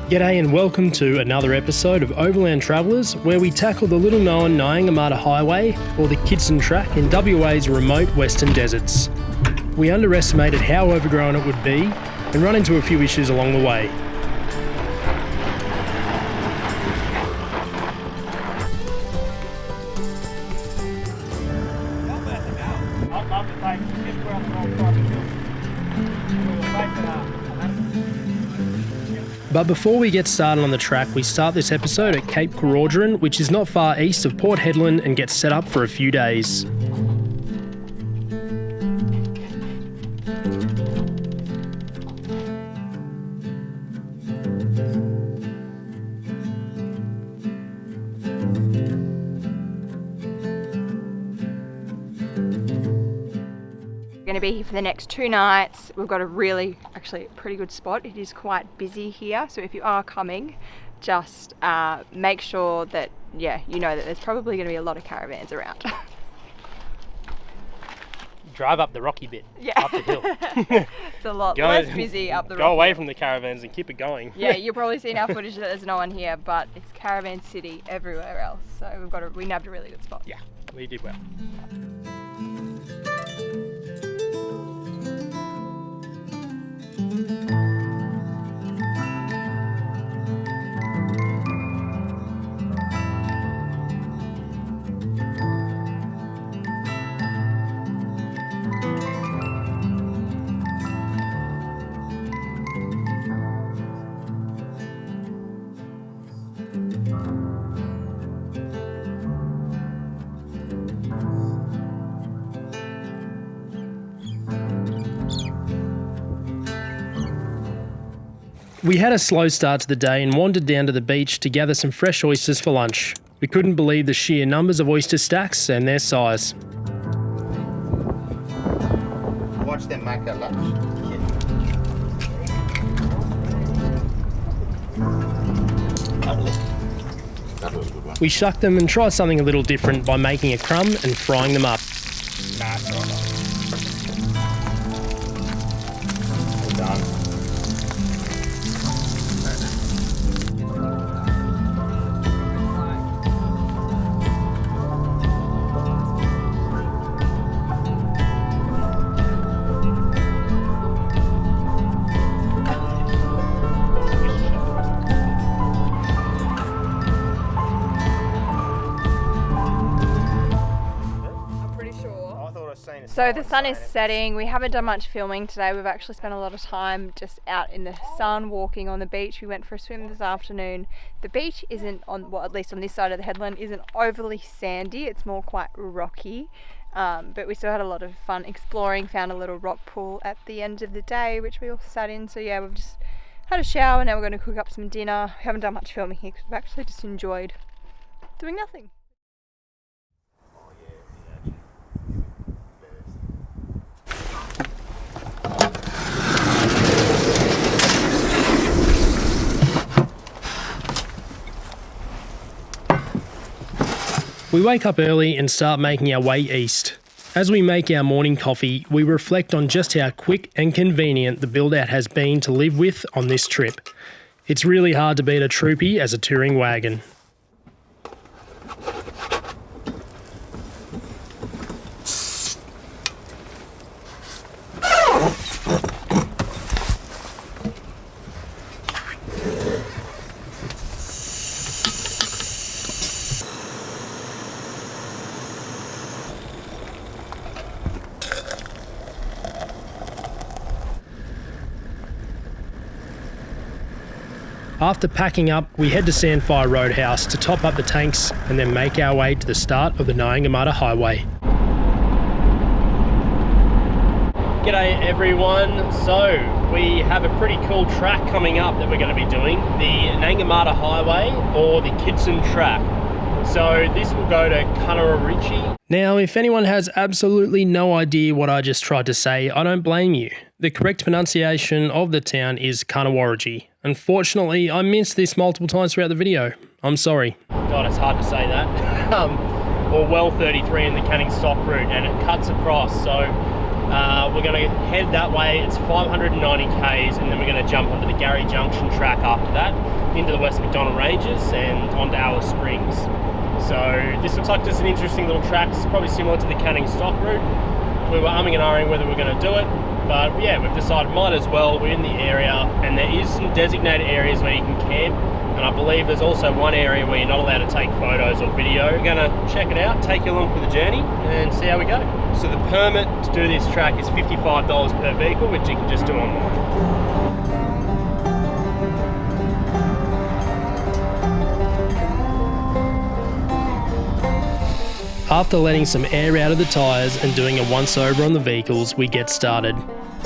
G'day and welcome to another episode of Overland Travellers, where we tackle the little-known Nyangumarta Highway, or the Kidson Track in WA's remote western deserts. We underestimated how overgrown it would be and run into a few issues along the way. But before we get started on the track, we start this episode at Cape Corogerin, which is not far east of Port Hedland, and get set up for a few days. Going to be here for the next 2 nights. We've got a pretty good spot. It is quite busy here, so if you are coming, just make sure that you know that there's probably going to be a lot of caravans around. Drive up the rocky bit, up the hill. It's a lot less busy up the rocky. Go away from the caravans and keep it going. Yeah, you'll probably see in our footage that there's no one here, but it's caravan city everywhere else, so we nabbed a really good spot. Yeah, we did well. We had a slow start to the day and wandered down to the beach to gather some fresh oysters for lunch. We couldn't believe the sheer numbers of oyster stacks and their size. Watch them make their lunch. That was a good one. We shucked them and tried something a little different by making a crumb and frying them up. Well done. So the sun is setting. We haven't done much filming today. We've actually spent a lot of time just out in the sun walking on the beach. We went for a swim this afternoon. The beach isn't at least on this side of the headland, isn't overly sandy. It's more quite rocky. But we still had a lot of fun exploring, found a little rock pool at the end of the day, which we all sat in. So yeah, we've just had a shower. Now we're going to cook up some dinner. We haven't done much filming here because we've actually just enjoyed doing nothing. We wake up early and start making our way east. As we make our morning coffee, we reflect on just how quick and convenient the build-out has been to live with on this trip. It's really hard to beat a troopy as a touring wagon. After packing up, we head to Sandfire Roadhouse to top up the tanks and then make our way to the start of the Nyangumarta Highway. G'day everyone. So we have a pretty cool track coming up that we're going to be doing, the Nyangumarta Highway or the Kidson Track. So this will go to Nyangumarta. Now, if anyone has absolutely no idea what I just tried to say, I don't blame you. The correct pronunciation of the town is Nyangumarta. Unfortunately, I missed this multiple times throughout the video. I'm sorry. God, it's hard to say that. Or well 33 in the Canning Stock route, and it cuts across. So we're going to head that way. It's 590 k's, and then we're going to jump onto the Gary Junction track after that. into the West McDonald Ranges and onto Alice Springs. So this looks like just an interesting little track. It's probably similar to the Canning Stock route. We were umming and ahhing whether we're going to do it, but yeah, we've decided might as well. We're in the area, and there is some designated areas where you can camp, and I believe there's also one area where you're not allowed to take photos or video. We're going to check it out, take you along for the journey, and see how we go. So the permit to do this track is $55 per vehicle, which you can just do online. After letting some air out of the tyres and doing a once over on the vehicles, we get started.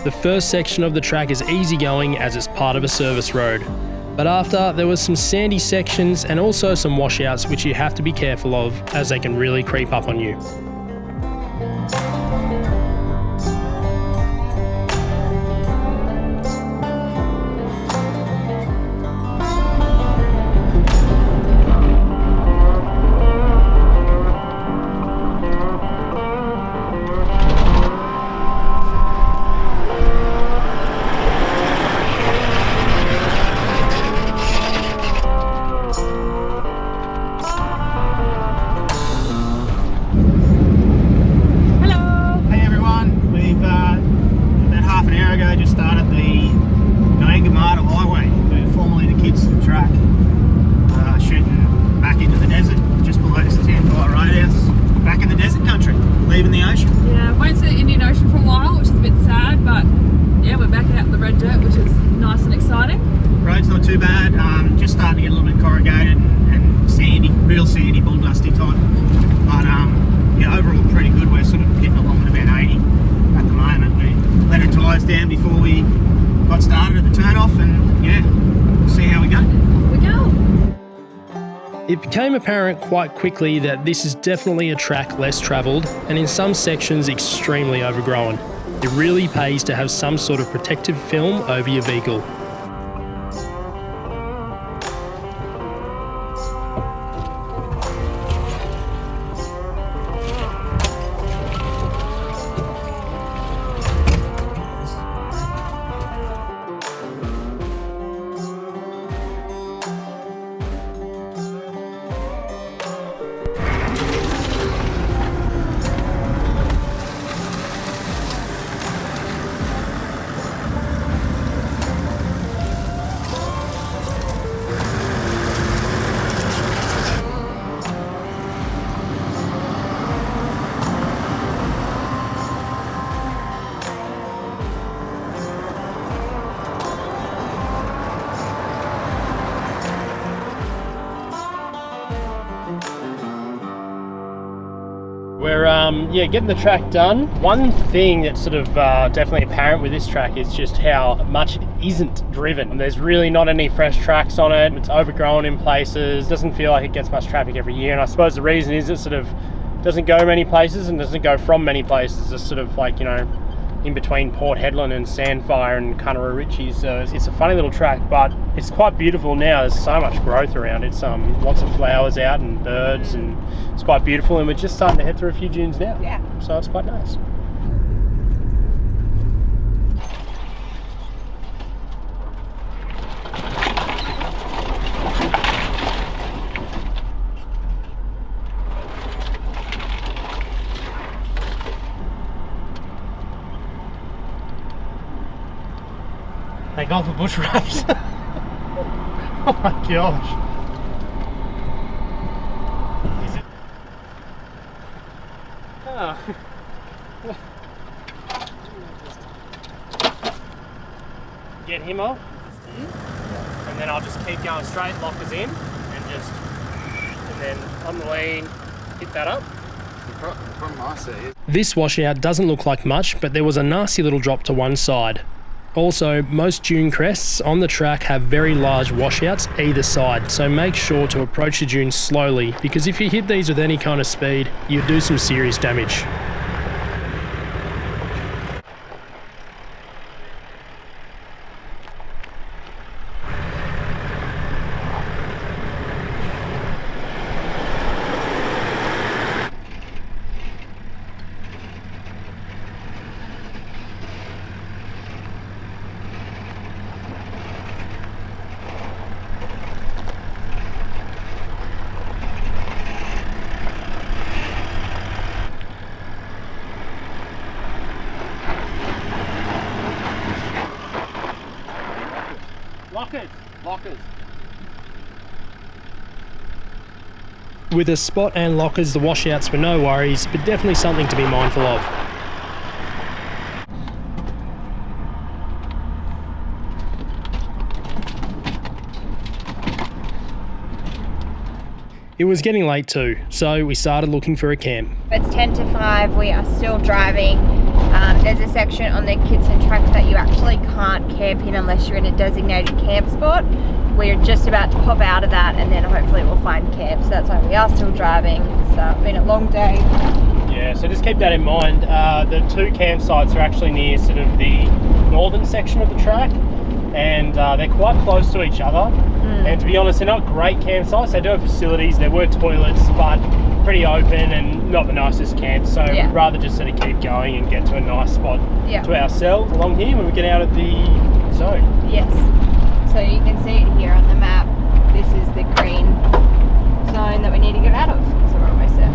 The first section of the track is easy going as it's part of a service road. But after, there was some sandy sections and also some washouts which you have to be careful of as they can really creep up on you. Just started the Nyangumarta Highway, formerly the Kids track, shooting back into the desert, just below this 10-mile radius, back in the desert country, leaving the ocean. Yeah, won't see the Indian Ocean for a while, which is a bit sad, but yeah, we're back out in the red dirt, which is nice and exciting. Road's not too bad, just starting to get a little bit corrugated and sandy, real sandy, bull dusty type, but yeah, overall pretty good. We're sort of getting along at about 80 at the moment. We let our tyres down before we got started at the turn-off, and yeah, we'll see how we go. Off we go. It became apparent quite quickly that this is definitely a track less travelled and in some sections extremely overgrown. It really pays to have some sort of protective film over your vehicle. We're getting the track done. One thing that's sort of definitely apparent with this track is just how much it isn't driven. There's really not any fresh tracks on it. It's overgrown in places. Doesn't feel like it gets much traffic every year, and I suppose the reason is it sort of doesn't go many places and doesn't go from many places. It's sort of like, you know, in between Port Hedland and Sandfire and Cunnaruchi. So it's a funny little track, but it's quite beautiful now. There's so much growth around it. Lots of flowers out and birds, and it's quite beautiful, and we're just starting to head through a few dunes now. Yeah. So it's quite nice. They gone for bush wraps. Oh my gosh. Is it? Oh. Get him off. And then I'll just keep going straight, lock us in, and then on the lean, hit that up. The problem I see is This washout doesn't look like much, but there was a nasty little drop to one side. Also, most dune crests on the track have very large washouts either side, so make sure to approach the dunes slowly, because if you hit these with any kind of speed, you'll do some serious damage. Lockers. Lockers. With a spot and lockers, the washouts were no worries, but definitely something to be mindful of. It was getting late too, so we started looking for a camp. It's 10 to 5, we are still driving. There's a section on the Kitson track that you actually can't camp in unless you're in a designated camp spot. We're just about to pop out of that and then hopefully we'll find camp, so that's why we are still driving. It's been a long day. Yeah, so just keep that in mind. The two campsites are actually near sort of the northern section of the track, and they're quite close to each other. And to be honest, they're not great campsites. They do have facilities, there were toilets, but pretty open and not the nicest camps. So we'd rather just sort of keep going and get to a nice spot to ourselves along here when we get out of the zone. Yes. So you can see it here on the map. This is the green zone that we need to get out of. So we're almost there.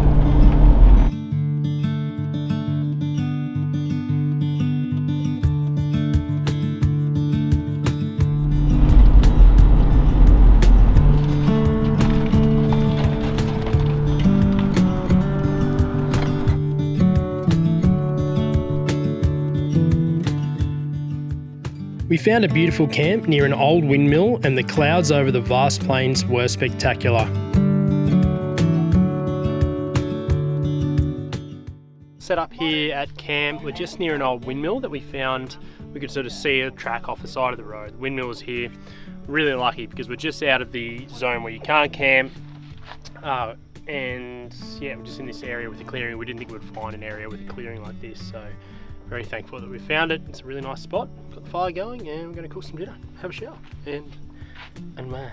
We found a beautiful camp near an old windmill, and the clouds over the vast plains were spectacular. Set up here at camp, we're just near an old windmill that we found. We could sort of see a track off the side of the road. The windmill is here. Really lucky because we're just out of the zone where you can't camp. And yeah, we're just in this area with a clearing. We didn't think we'd find an area with a clearing like this, so very thankful that we found it. It's a really nice spot. Got the fire going and we're going to cook some dinner, have a shower and unwind.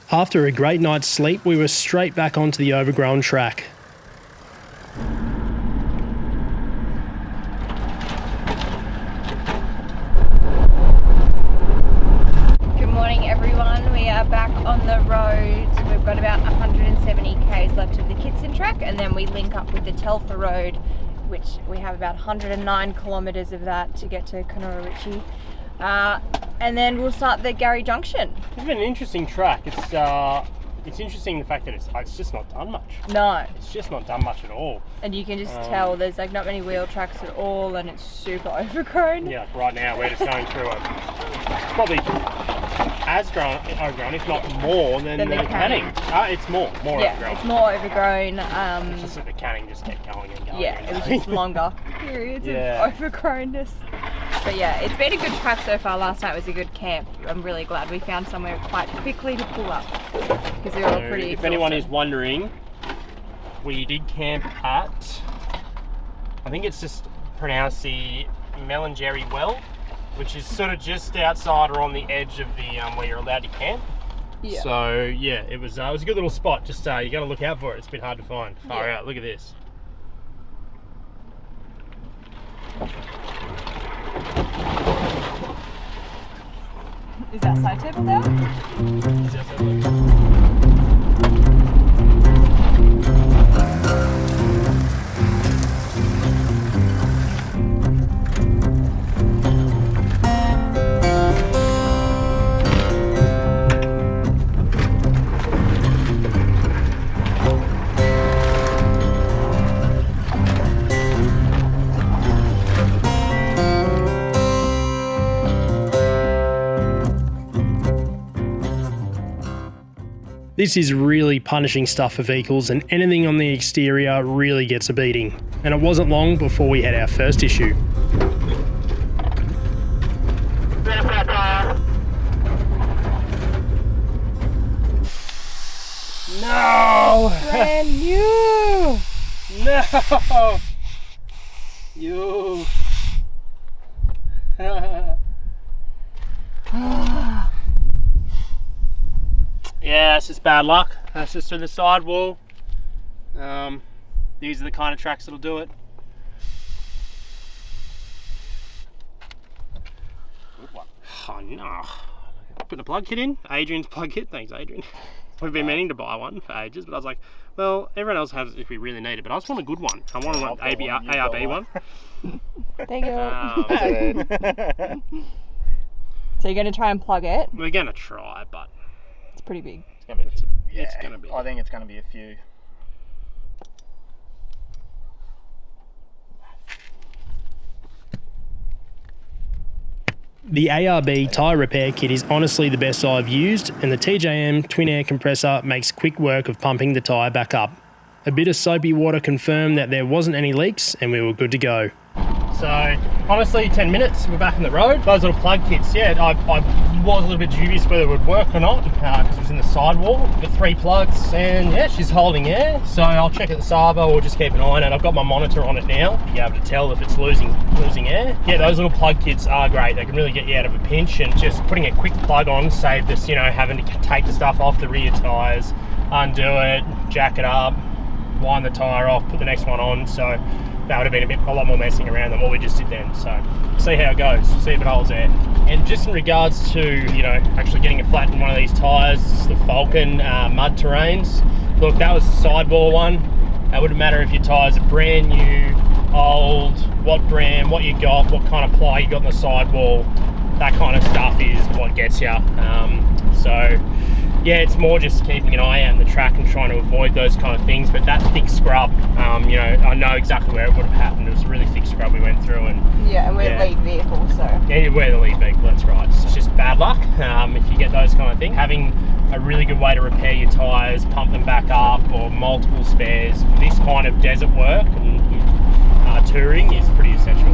After a great night's sleep, we were straight back onto the overgrown track. Good morning everyone, we are back on the road. We've got about 170 k's left of the Kitson track and then we link up with the Telfer Road, which we have about 109 kilometres of that to get to Kanora-Ritchie. And then we'll start the Gary Junction. It's been an interesting track. It's interesting the fact that it's just not done much. No. It's just not done much at all. And you can just tell there's like not many wheel tracks at all and it's super overgrown. Yeah, right now we're just going through it. It's probably as overgrown, if not more than the Canning. It's more overgrown. It's more overgrown. It's just that the Canning just kept going and going. Yeah, it was just longer periods of overgrownness. But yeah, it's been a good track so far. Last night was a good camp. I'm really glad we found somewhere quite quickly to pull up because we were all pretty exhausted. If anyone is wondering, we did camp at, I think it's just pronounced the Melangerie Well, which is sort of just outside or on the edge of the where you're allowed to camp. Yeah. So yeah, it was a good little spot. Just you got to look out for it. It's been hard to find. Far out. Look at this. Is that side table there? This is really punishing stuff for vehicles, and anything on the exterior really gets a beating. And it wasn't long before we had our first issue. No! Brand new! No! You. Yeah, it's just bad luck. That's just through the sidewall. These are the kind of tracks that'll do it. Good one. Oh no. Putting a plug kit in. Adrian's plug kit. Thanks, Adrian. We've been meaning to buy one for ages, but I was like, well, everyone else has if we really need it, but I just want a good one. I want an ARB one. There you go. So you're going to try and plug it? We're going to try, but It's pretty big. It's gonna be a few. it's going to be. I think it's gonna be a few. The ARB tyre repair kit is honestly the best I've used, and the TJM twin air compressor makes quick work of pumping the tyre back up. A bit of soapy water confirmed that there wasn't any leaks, and we were good to go. So, honestly, 10 minutes, we're back on the road. Those little plug kits, yeah, I was a little bit dubious whether it would work or not, because it was in the sidewall. The 3 plugs, and yeah, she's holding air. So I'll check at the Savo or just keep an eye on it. I've got my monitor on it now to be able to tell if it's losing air. Yeah, those little plug kits are great. They can really get you out of a pinch, and just putting a quick plug on saved us, having to take the stuff off the rear tyres, undo it, jack it up, wind the tyre off, put the next one on. So that would have been a lot more messing around than what we just did then. So see how it goes, see if it holds air. And just in regards to, actually getting it flat in one of these tyres, this is the Falcon mud terrains. Look, that was the sidewall one. It wouldn't matter if your tyres are brand new, old, what brand, what you got, what kind of ply you got in the sidewall. That kind of stuff is what gets you. So yeah, it's more just keeping an eye out on the track and trying to avoid those kind of things. But that thick scrub, I know exactly where it would have happened. It was a really thick scrub we went through, and Yeah, and we're lead vehicle, so. yeah, we're the lead vehicle. That's right. It's just bad luck if you get those kind of things. Having a really good way to repair your tyres, pump them back up, or multiple spares for this kind of desert work and touring is pretty essential.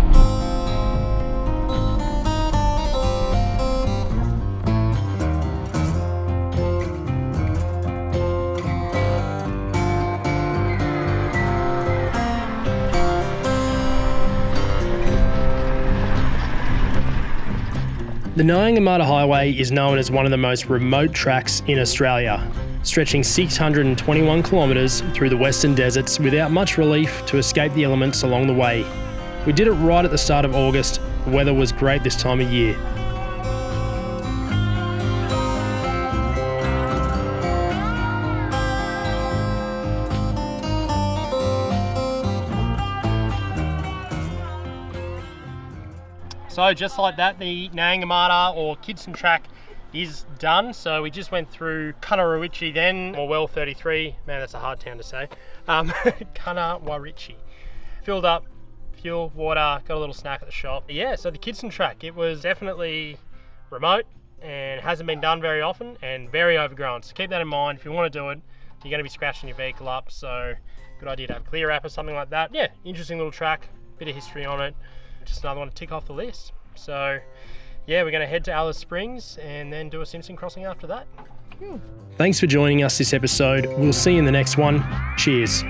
The Nyangumarta Highway is known as one of the most remote tracks in Australia, stretching 621 kilometres through the western deserts without much relief to escape the elements along the way. We did it right at the start of August. The weather was great this time of year. So just like that, the Nyangumarta or Kidston track is done. So we just went through Kunarawichi then, or well 33, man that's a hard town to say, Kunarawichi. Filled up, fuel, water, got a little snack at the shop. Yeah, so the Kidston track, it was definitely remote and hasn't been done very often and very overgrown. So keep that in mind. If you want to do it, you're going to be scratching your vehicle up. So good idea to have a clear wrap or something like that. Yeah, interesting little track, bit of history on it. Just another one to tick off the list. So yeah, we're going to head to Alice Springs and then do a Simpson crossing after that. Thanks for joining us this episode. We'll see you in the next one. Cheers.